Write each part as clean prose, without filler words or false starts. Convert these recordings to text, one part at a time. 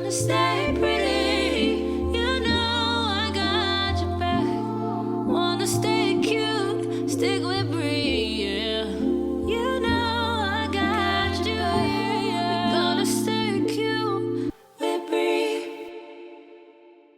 gonna stay pretty. You know I got your back. Wanna stay cute, stick with Brie, yeah. You know I got your back. Gonna stay cute with Brie.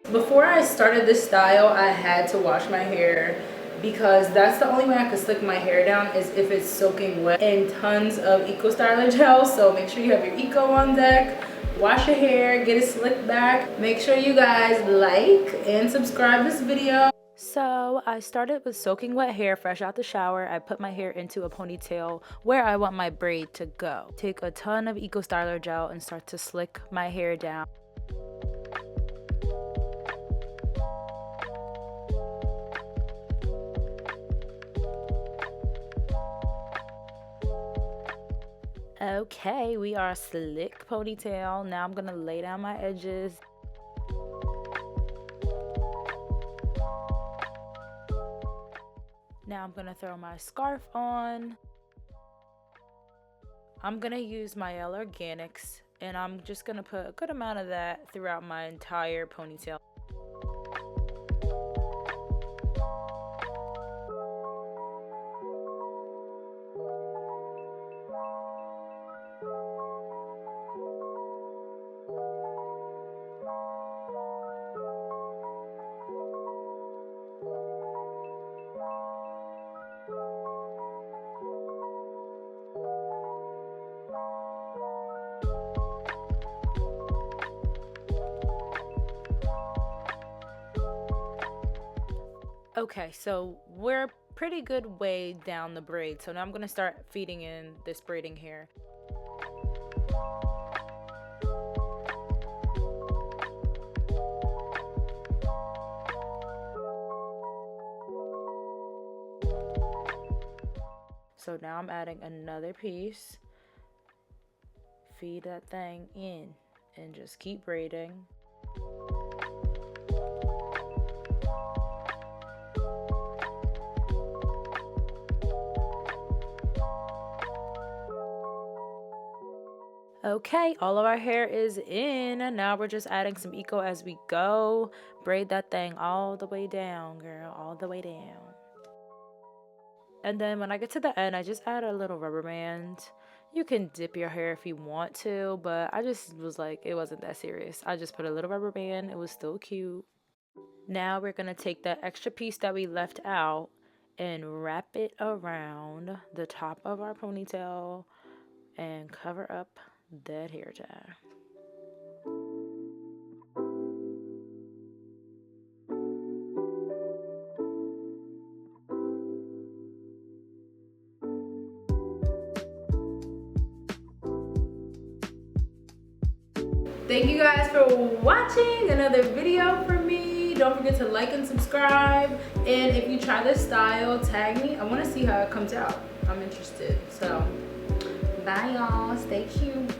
Before I started this style, I had to wash my hair because that's the only way I could slick my hair down is if it's soaking wet in tons of Eco Styler gel. So make sure you have your Eco on deck. Wash your hair, get it slicked back. Make sure you guys like and subscribe this video. So I started with soaking wet hair fresh out the shower. I put my hair into a ponytail where I want my braid to go. Take a ton of Eco Styler gel and start to slick my hair down. Okay, we are slick ponytail. Now I'm gonna lay down my edges. Now I'm gonna throw my scarf on. I'm gonna use my L Organics and I'm just gonna put a good amount of that throughout my entire ponytail. Okay, so we're pretty good way down the braid. So now I'm gonna start feeding in this braiding hair. So now I'm adding another piece. Feed that thing in and just keep braiding. Okay, all of our hair is in, and now we're just adding some Eco as we go. Braid that thing all the way down, girl, all the way down. And then when I get to the end, I just add a little rubber band. You can dip your hair if you want to, but I just was like, it wasn't that serious. I just put a little rubber band. It was still cute. Now we're going to take that extra piece that we left out and wrap it around the top of our ponytail and cover up that hair tie. Thank you guys for watching another video from me. Don't forget to like and subscribe. And if you try this style, tag me. I want to see how it comes out. I'm interested. So bye y'all. Stay cute.